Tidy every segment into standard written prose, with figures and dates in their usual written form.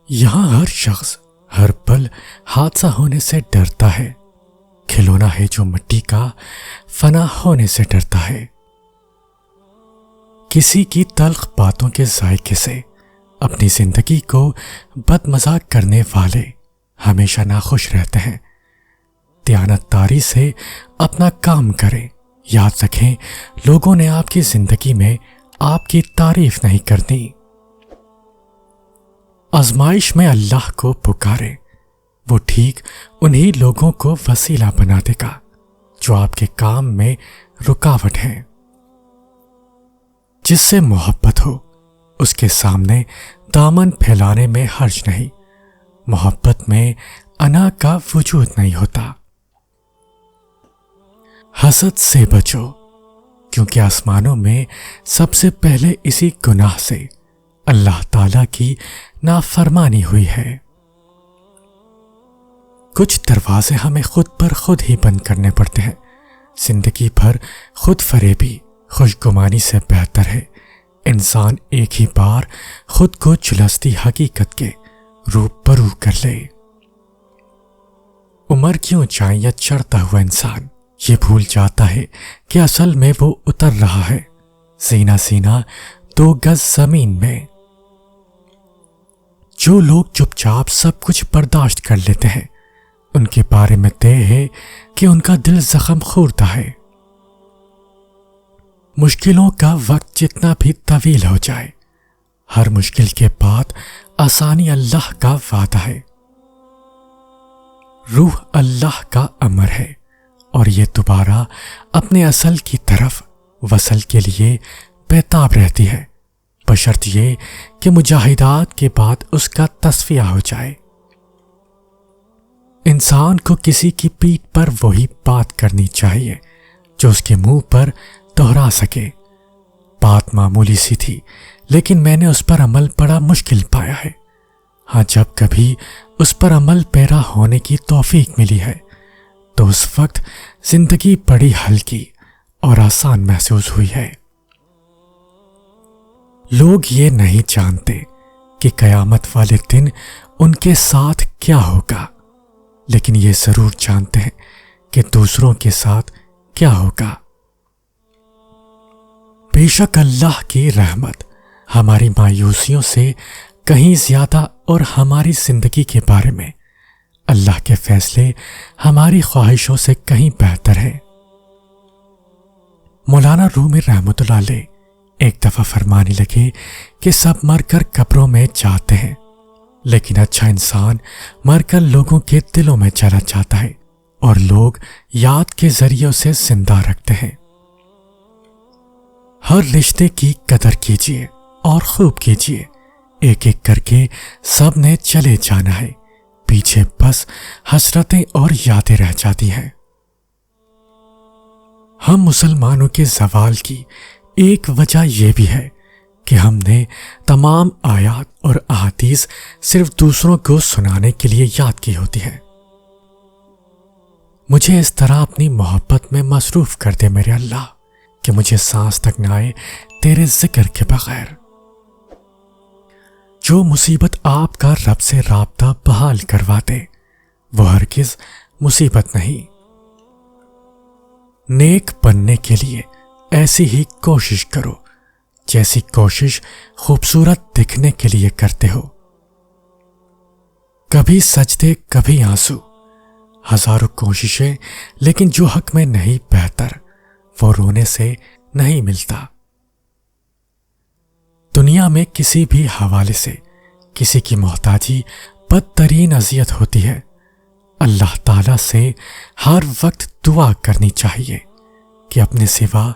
یہاں ہر شخص ہر پل حادثہ ہونے سے ڈرتا ہے، کھلونا ہے جو مٹی کا فنا ہونے سے ڈرتا ہے۔ کسی کی تلخ باتوں کے ذائقے سے اپنی زندگی کو بد مزاق کرنے والے ہمیشہ ناخوش رہتے ہیں۔ دیانت داری سے اپنا کام کریں، یاد رکھیں لوگوں نے آپ کی زندگی میں آپ کی تعریف نہیں کرنی۔ آزمائش میں اللہ کو پکارے، وہ ٹھیک انہی لوگوں کو وسیلہ بنا دے گا جو آپ کے کام میں رکاوٹ ہیں۔ جس سے محبت ہو اس کے سامنے دامن پھیلانے میں حرج نہیں، محبت میں انا کا وجود نہیں ہوتا۔ حسد سے بچو، کیونکہ آسمانوں میں سب سے پہلے اسی گناہ سے اللہ تعالی کی نافرمانی ہوئی ہے۔ کچھ دروازے ہمیں خود پر خود ہی بند کرنے پڑتے ہیں۔ زندگی بھر خود فریبی خوش گمانی سے بہتر ہے انسان ایک ہی بار خود کو جھلستی حقیقت کے روبرو کر لے۔ عمر کی اونچائیاں چڑھتا ہوا انسان یہ بھول جاتا ہے کہ اصل میں وہ اتر رہا ہے سینہ سینہ 2 گز زمین میں۔ جو لوگ چپ چاپ سب کچھ برداشت کر لیتے ہیں ان کے بارے میں طے ہے کہ ان کا دل زخم خوردا ہے۔ مشکلوں کا وقت جتنا بھی طویل ہو جائے، ہر مشکل کے بعد آسانی اللہ کا وعدہ ہے۔ روح اللہ کا امر ہے اور یہ دوبارہ اپنے اصل کی طرف وصل کے لیے بیتاب رہتی ہے، بشرط یہ کہ مجاہدات کے بعد اس کا تصفیہ ہو جائے۔ انسان کو کسی کی پیٹھ پر وہی بات کرنی چاہیے جو اس کے منہ پر دہرا سکے۔ بات معمولی سی تھی لیکن میں نے اس پر عمل بڑا مشکل پایا ہے۔ ہاں، جب کبھی اس پر عمل پیرا ہونے کی توفیق ملی ہے تو اس وقت زندگی بڑی ہلکی اور آسان محسوس ہوئی ہے۔ لوگ یہ نہیں جانتے کہ قیامت والے دن ان کے ساتھ کیا ہوگا، لیکن یہ ضرور جانتے ہیں کہ دوسروں کے ساتھ کیا ہوگا۔ بے شک اللہ کی رحمت ہماری مایوسیوں سے کہیں زیادہ اور ہماری زندگی کے بارے میں اللہ کے فیصلے ہماری خواہشوں سے کہیں بہتر ہے۔ مولانا رومی رحمۃ اللہ علیہ ایک دفعہ فرمانے لگے کہ سب مر کر قبروں میں جاتے ہیں، لیکن اچھا انسان مر کر لوگوں کے دلوں میں چلا جاتا ہے اور لوگ یاد کے ذریعے اسے زندہ رکھتے ہیں۔ ہر رشتے کی قدر کیجیے اور خوب کیجیے، ایک ایک کر کے سب نے چلے جانا ہے، پیچھے بس حسرتیں اور یادیں رہ جاتی ہیں۔ ہم مسلمانوں کے زوال کی ایک وجہ یہ بھی ہے کہ ہم نے تمام آیات اور احادیث صرف دوسروں کو سنانے کے لیے یاد کی ہوتی ہے۔ مجھے اس طرح اپنی محبت میں مصروف کر دے میرے اللہ کہ مجھے سانس تک نہ آئے تیرے ذکر کے بغیر۔ جو مصیبت آپ کا رب سے رابطہ بحال کروا دے وہ ہرگز مصیبت نہیں۔ نیک بننے کے لیے ایسی ہی کوشش کرو جیسی کوشش خوبصورت دکھنے کے لیے کرتے ہو۔ کبھی سجدے کبھی آنسو، ہزاروں کوششیں، لیکن جو حق میں نہیں بہتر وہ رونے سے نہیں ملتا۔ دنیا میں کسی بھی حوالے سے کسی کی محتاجی بدترین اذیت ہوتی ہے۔ اللہ تعالیٰ سے ہر وقت دعا کرنی چاہیے کہ اپنے سوا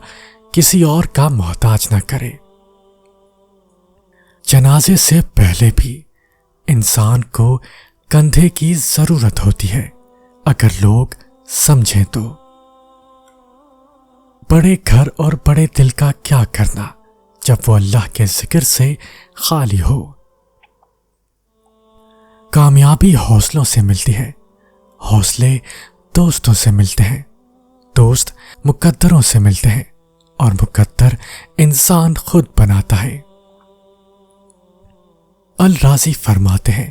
کسی اور کا محتاج نہ کرے۔ جنازے سے پہلے بھی انسان کو کندھے کی ضرورت ہوتی ہے اگر لوگ سمجھیں تو۔ بڑے گھر اور بڑے دل کا کیا کرنا جب وہ اللہ کے ذکر سے خالی ہو۔ کامیابی حوصلوں سے ملتی ہے، حوصلے دوستوں سے ملتے ہیں، دوست مقدروں سے ملتے ہیں اور مقدر انسان خود بناتا ہے۔ الرازی فرماتے ہیں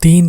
3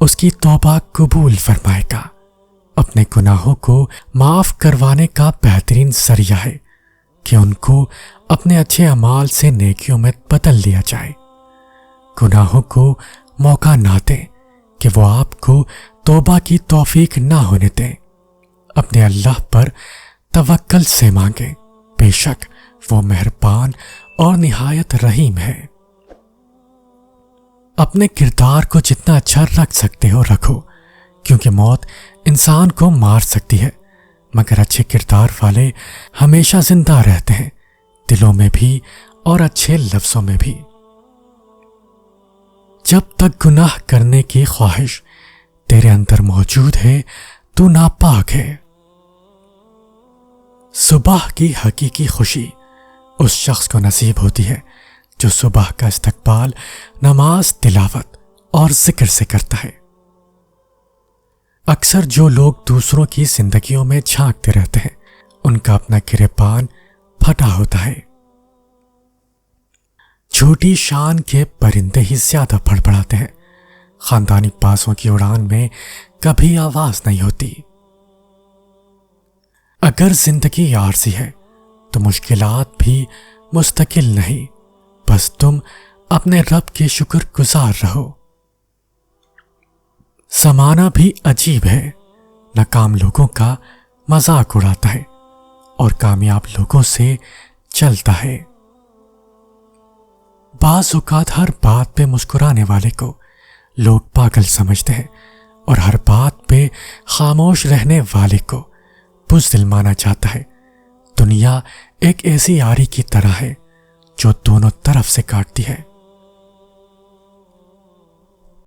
اس کی توبہ قبول فرمائے گا۔ اپنے گناہوں کو معاف کروانے کا بہترین ذریعہ ہے کہ ان کو اپنے اچھے اعمال سے نیکیوں میں بدل دیا جائے۔ گناہوں کو موقع نہ دیں کہ وہ آپ کو توبہ کی توفیق نہ ہونے دیں۔ اپنے اللہ پر توکل سے مانگیں، بے شک وہ مہربان اور نہایت رحیم ہے۔ اپنے کردار کو جتنا اچھا رکھ سکتے ہو رکھو، کیونکہ موت انسان کو مار سکتی ہے، مگر اچھے کردار والے ہمیشہ زندہ رہتے ہیں، دلوں میں بھی اور اچھے لفظوں میں بھی۔ جب تک گناہ کرنے کی خواہش تیرے اندر موجود ہے تو ناپاک ہے۔ صبح کی حقیقی خوشی اس شخص کو نصیب ہوتی ہے جو صبح کا استقبال نماز، تلاوت اور ذکر سے کرتا ہے۔ اکثر جو لوگ دوسروں کی زندگیوں میں جھانکتے رہتے ہیں ان کا اپنا گریبان پھٹا ہوتا ہے۔ چھوٹی شان کے پرندے ہی زیادہ بڑبڑاتے ہیں، خاندانی بازوں کی اڑان میں کبھی آواز نہیں ہوتی۔ اگر زندگی عارضی ہے تو مشکلات بھی مستقل نہیں، بس تم اپنے رب کے شکر گزار رہو۔ زمانہ بھی عجیب ہے، ناکام لوگوں کا مذاق اڑاتا ہے اور کامیاب لوگوں سے چلتا ہے۔ بعض اوقات ہر بات پہ مسکرانے والے کو لوگ پاگل سمجھتے ہیں اور ہر بات پہ خاموش رہنے والے کو بزدل مانا جاتا ہے۔ دنیا ایک ایسی آری کی طرح ہے جو دونوں طرف سے کاٹتی ہے۔